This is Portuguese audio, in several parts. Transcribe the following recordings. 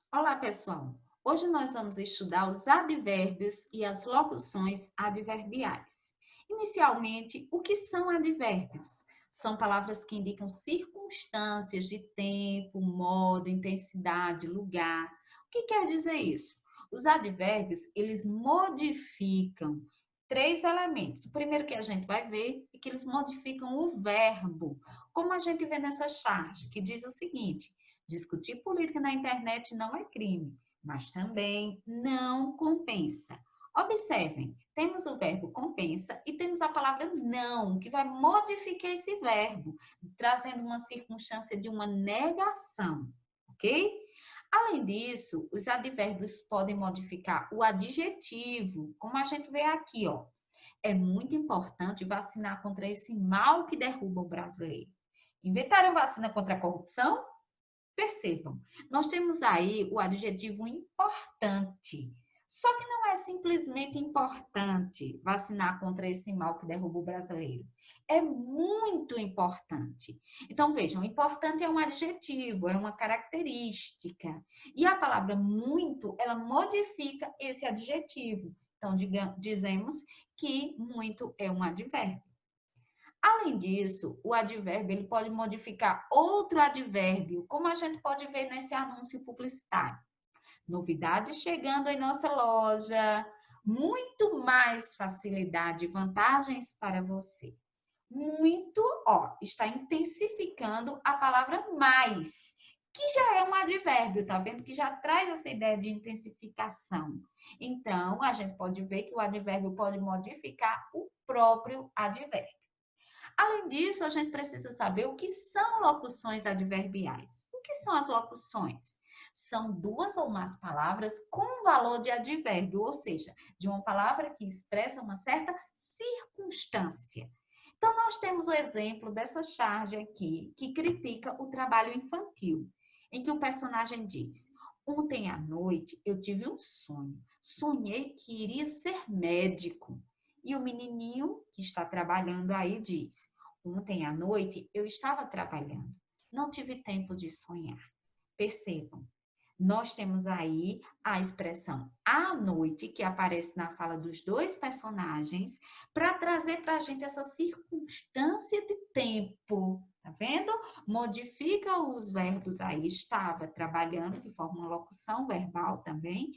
Olá, pessoal! Hoje nós vamos estudar os advérbios e as locuções adverbiais. Inicialmente, o que são advérbios? São palavras que indicam circunstâncias de tempo, modo, intensidade, lugar. O que quer dizer isso? Os advérbios, eles modificam três elementos. O primeiro que a gente vai ver é que eles modificam o verbo, como a gente vê nessa charge, que diz o seguinte: discutir política na internet não é crime, mas também não compensa. Observem, temos o verbo compensa e temos a palavra não, que vai modificar esse verbo, trazendo uma circunstância de uma negação, ok? Além disso, os advérbios podem modificar o adjetivo, como a gente vê aqui, ó. É muito importante vacinar contra esse mal que derruba o brasileiro. Inventaram vacina contra a corrupção? Percebam, nós temos aí o adjetivo importante. Só que não é simplesmente importante vacinar contra esse mal que derruba o brasileiro. É muito importante. Então, vejam, importante é um adjetivo, é uma característica. E a palavra muito, ela modifica esse adjetivo. Então, dizemos que muito é um advérbio. Além disso, o advérbio ele pode modificar outro advérbio, como a gente pode ver nesse anúncio publicitário. Novidades chegando em nossa loja, muito mais facilidade e vantagens para você. Muito, ó, está intensificando a palavra mais, que já é um advérbio, tá vendo? Que já traz essa ideia de intensificação. Então, a gente pode ver que o advérbio pode modificar o próprio advérbio. Além disso, a gente precisa saber o que são locuções adverbiais. O que são as locuções? São duas ou mais palavras com valor de advérbio, ou seja, de uma palavra que expressa uma certa circunstância. Então, nós temos o exemplo dessa charge aqui, que critica o trabalho infantil, em que o personagem diz: ontem à noite eu tive um sonho. Sonhei que iria ser médico. E o menininho que está trabalhando aí diz: ontem à noite eu estava trabalhando, não tive tempo de sonhar. Percebam, nós temos aí a expressão à noite, que aparece na fala dos dois personagens, para trazer para a gente essa circunstância de tempo. Tá vendo? Modifica os verbos aí, estava trabalhando, que forma uma locução verbal também.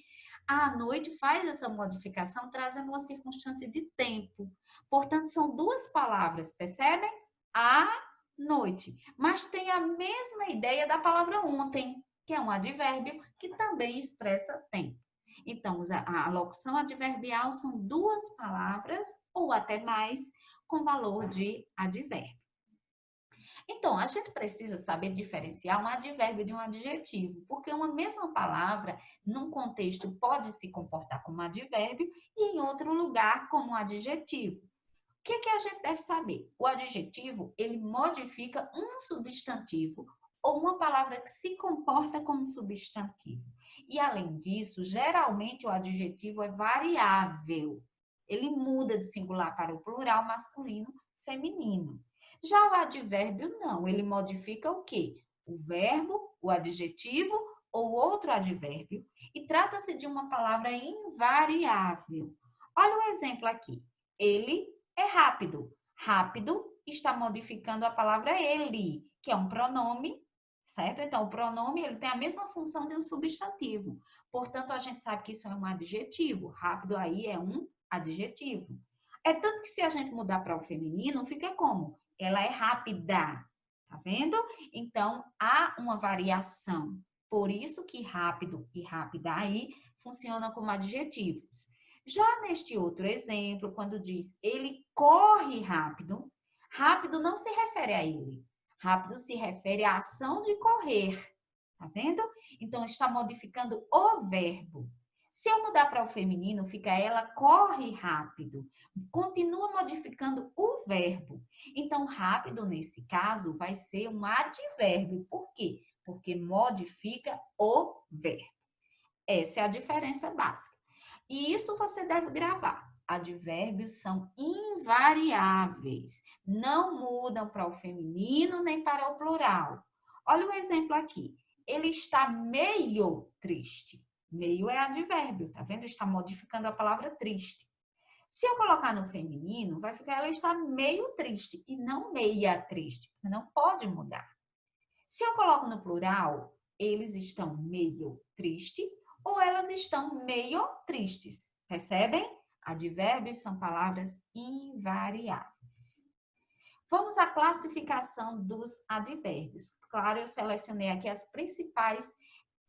À noite faz essa modificação, trazendo uma circunstância de tempo. Portanto, são duas palavras, percebem? À noite. Mas tem a mesma ideia da palavra ontem, que é um advérbio que também expressa tempo. Então, a locução adverbial são duas palavras ou até mais com valor de advérbio. Então, a gente precisa saber diferenciar um advérbio de um adjetivo, porque uma mesma palavra, num contexto, pode se comportar como advérbio e em outro lugar como adjetivo. O que a gente deve saber? O adjetivo, ele modifica um substantivo ou uma palavra que se comporta como substantivo. E, além disso, geralmente o adjetivo é variável. Ele muda de singular para o plural masculino, feminino. Já o advérbio, não. Ele modifica o quê? O verbo, o adjetivo ou outro advérbio. E trata-se de uma palavra invariável. Olha o exemplo aqui. Ele é rápido. Rápido está modificando a palavra ele, que é um pronome, certo? Então, o pronome ele tem a mesma função de um substantivo. Portanto, a gente sabe que isso é um adjetivo. Rápido aí é um adjetivo. É tanto que se a gente mudar para o feminino, fica como? Ela é rápida. Tá vendo? Então, há uma variação. Por isso que rápido e rápida aí funcionam como adjetivos. Já neste outro exemplo, quando diz ele corre rápido, rápido não se refere a ele. Rápido se refere à ação de correr. Tá vendo? Então, está modificando o verbo. Se eu mudar para o feminino, fica ela corre rápido. Continua modificando o verbo. Então, rápido, nesse caso, vai ser um advérbio. Por quê? Porque modifica o verbo. Essa é a diferença básica. E isso você deve gravar. Advérbios são invariáveis, não mudam para o feminino nem para o plural. Olha o exemplo aqui. ele está meio triste. Meio é advérbio, tá vendo? Está modificando a palavra triste. Se eu colocar no feminino, vai ficar ela está meio triste e não meia triste. Não pode mudar. Se eu coloco no plural, eles estão meio triste ou elas estão meio tristes. Percebem? Advérbios são palavras invariáveis. Vamos à classificação dos advérbios. Claro, eu selecionei aqui as principais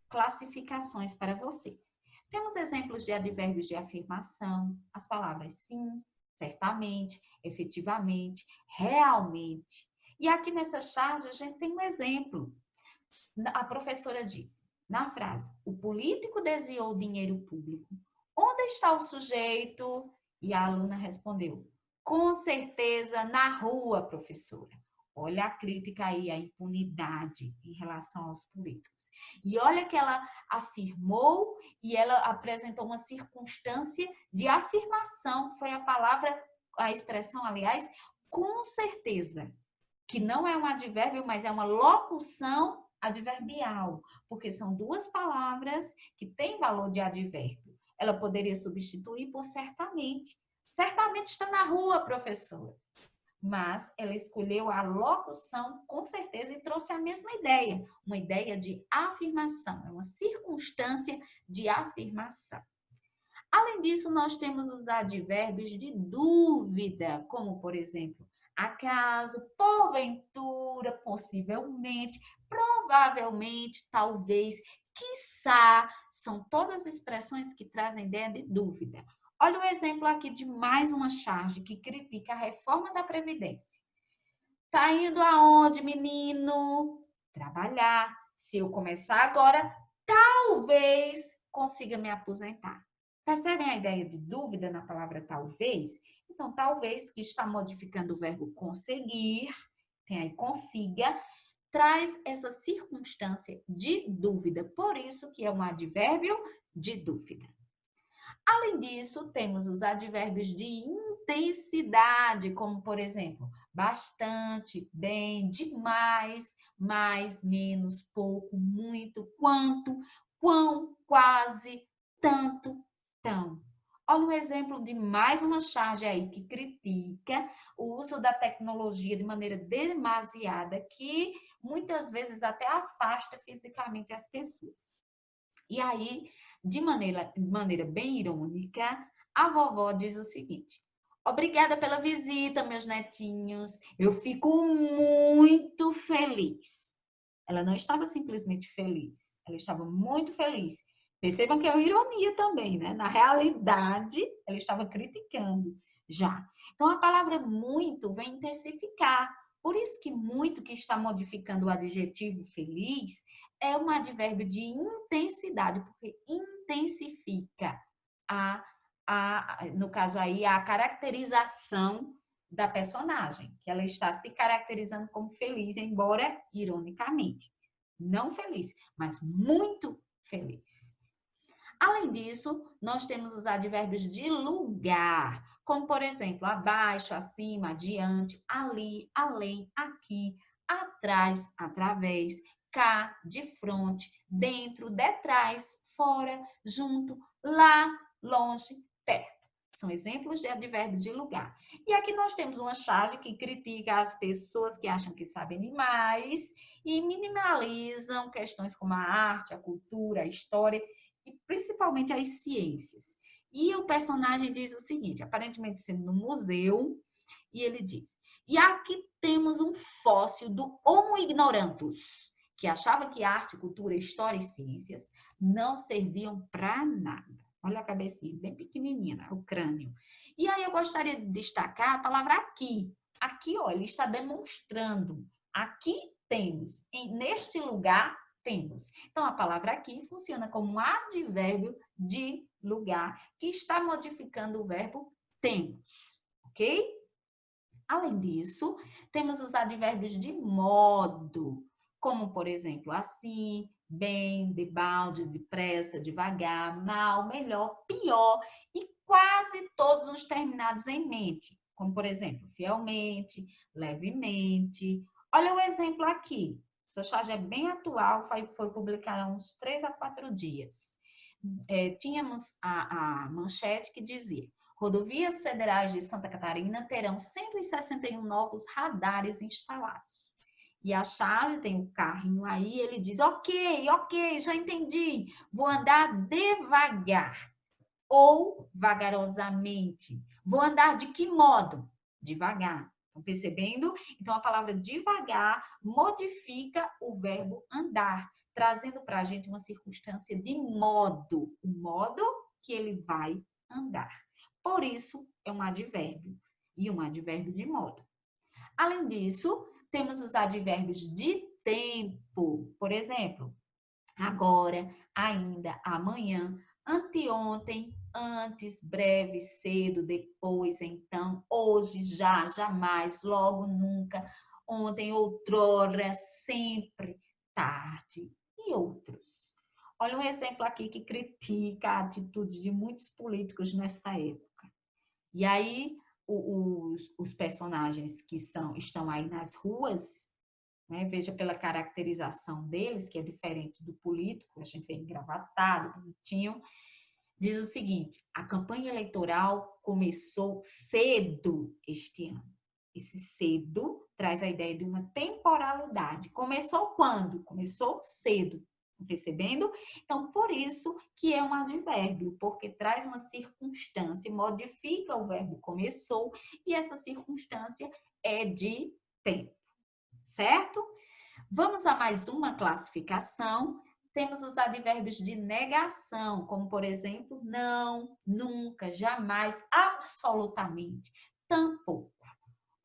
classificações para vocês. Temos exemplos de advérbios de afirmação, as palavras sim, certamente, efetivamente, realmente. E aqui nessa charge a gente tem um exemplo. A professora diz, na frase, o político desviou dinheiro público. Onde está o sujeito? E a aluna respondeu, com certeza na rua, professora. Olha a crítica aí, a impunidade em relação aos políticos. E olha que ela afirmou e ela apresentou uma circunstância de afirmação. Foi a palavra, a expressão, aliás, com certeza. Que não é um advérbio, mas é uma locução adverbial. Porque são duas palavras que têm valor de advérbio. Ela poderia substituir por certamente. Certamente está na rua, professora. Mas ela escolheu a locução com certeza e trouxe a mesma ideia, uma ideia de afirmação, é uma circunstância de afirmação. Além disso, nós temos os advérbios de dúvida, como por exemplo, acaso, porventura, possivelmente, provavelmente, talvez, quiçá, são todas expressões que trazem ideia de dúvida. Olha o exemplo aqui de mais uma charge que critica a reforma da Previdência. Tá indo aonde, menino? Trabalhar. Se eu começar agora, talvez consiga me aposentar. Percebem a ideia de dúvida na palavra talvez? Então, talvez, que está modificando o verbo conseguir, tem aí consiga, traz essa circunstância de dúvida. Por isso que é um advérbio de dúvida. Além disso, temos os advérbios de intensidade, como, por exemplo, bastante, bem, demais, mais, menos, pouco, muito, quanto, quão, quase, tanto, tão. Olha um exemplo de mais uma charge aí que critica o uso da tecnologia de maneira demasiada, que muitas vezes até afasta fisicamente as pessoas. E aí, de maneira bem irônica, a vovó diz o seguinte: obrigada pela visita, meus netinhos. Eu fico muito feliz. Ela não estava simplesmente feliz, ela estava muito feliz. Percebam que é uma ironia também, né? Na realidade, ela estava criticando já. Então, a palavra muito vem intensificar. Por isso que muito, que está modificando o adjetivo feliz, é um advérbio de intensidade, porque intensifica no caso aí, a caracterização da personagem, que ela está se caracterizando como feliz, embora ironicamente. Não feliz, mas muito feliz. Além disso, nós temos os advérbios de lugar, como por exemplo, abaixo, acima, adiante, ali, além, aqui, atrás, através, cá, de frente, dentro, detrás, fora, junto, lá, longe, perto. São exemplos de advérbio de lugar. E aqui nós temos uma charge que critica as pessoas que acham que sabem demais e minimalizam questões como a arte, a cultura, a história e principalmente as ciências. E o personagem diz o seguinte, aparentemente sendo no museu, e ele diz, e aqui temos um fóssil do Homo ignorantus, que achava que arte, cultura, história e ciências não serviam para nada. Olha a cabecinha, bem pequenininha, o crânio. E aí eu gostaria de destacar a palavra aqui. Aqui, ó, ele está demonstrando. Aqui temos, neste lugar temos. Então, a palavra aqui funciona como um advérbio de lugar que está modificando o verbo temos, ok? Além disso, temos os advérbios de modo, como, por exemplo, assim, bem, debalde, depressa, devagar, mal, melhor, pior e quase todos os terminados em mente, como, por exemplo, fielmente, levemente. Olha o exemplo aqui. Essa charge é bem atual, foi publicada há uns 3 a 4 dias. Tínhamos a manchete que dizia: rodovias federais de Santa Catarina terão 161 novos radares instalados. E a charge tem o carrinho aí, ele diz: ok, já entendi, vou andar devagar ou vagarosamente. Vou andar de que modo? Devagar. Estão percebendo? Então, a palavra devagar modifica o verbo andar, trazendo para a gente uma circunstância de modo, o modo que ele vai andar. Por isso, é um advérbio, e um advérbio de modo. Além disso, temos os advérbios de tempo. Por exemplo, agora, ainda, amanhã, anteontem, antes, breve, cedo, depois, então, hoje, já, jamais, logo, nunca, ontem, outrora, sempre, tarde e outros. Olha um exemplo aqui que critica a atitude de muitos políticos nessa época. E aí, os personagens que estão aí nas ruas, né? Veja pela caracterização deles, que é diferente do político, a gente vê engravatado, bonitinho. Diz o seguinte: a campanha eleitoral começou cedo este ano. Esse cedo traz a ideia de uma temporalidade. Começou quando? Começou cedo. Percebendo? Então, por isso que é um advérbio, porque traz uma circunstância, modifica o verbo começou, e essa circunstância é de tempo, certo? Vamos a mais uma classificação. Temos os advérbios de negação, como por exemplo, não, nunca, jamais, absolutamente, tampouco.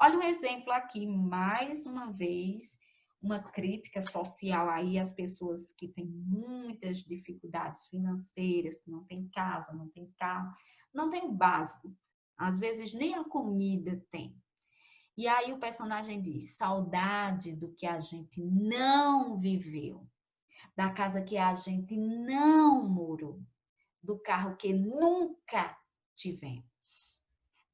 Olha um exemplo aqui, mais uma vez, uma crítica social aí às pessoas que têm muitas dificuldades financeiras, que não têm casa, não têm carro, não têm o básico. Às vezes nem a comida tem. E aí o personagem diz: saudade do que a gente não viveu, da casa que a gente não morou, do carro que nunca tivemos.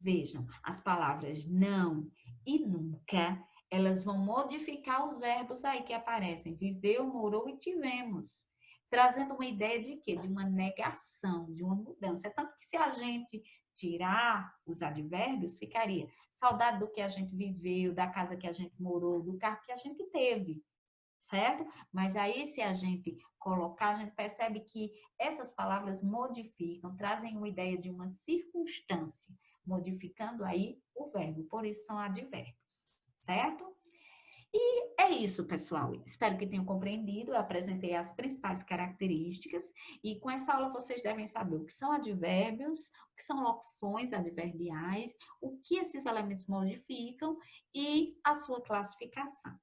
Vejam, as palavras não e nunca, elas vão modificar os verbos aí que aparecem: viveu, morou e tivemos. Trazendo uma ideia de quê? De uma negação, de uma mudança. É tanto que se a gente tirar os advérbios, ficaria saudade do que a gente viveu, da casa que a gente morou, do carro que a gente teve, certo? Mas aí, se a gente colocar, a gente percebe que essas palavras modificam, trazem uma ideia de uma circunstância, modificando aí o verbo, por isso são advérbios, certo? E é isso, pessoal. Espero que tenham compreendido. Eu apresentei as principais características e com essa aula vocês devem saber o que são advérbios, o que são locuções adverbiais, o que esses elementos modificam e a sua classificação,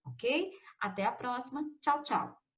ok? Até a próxima. Tchau, tchau.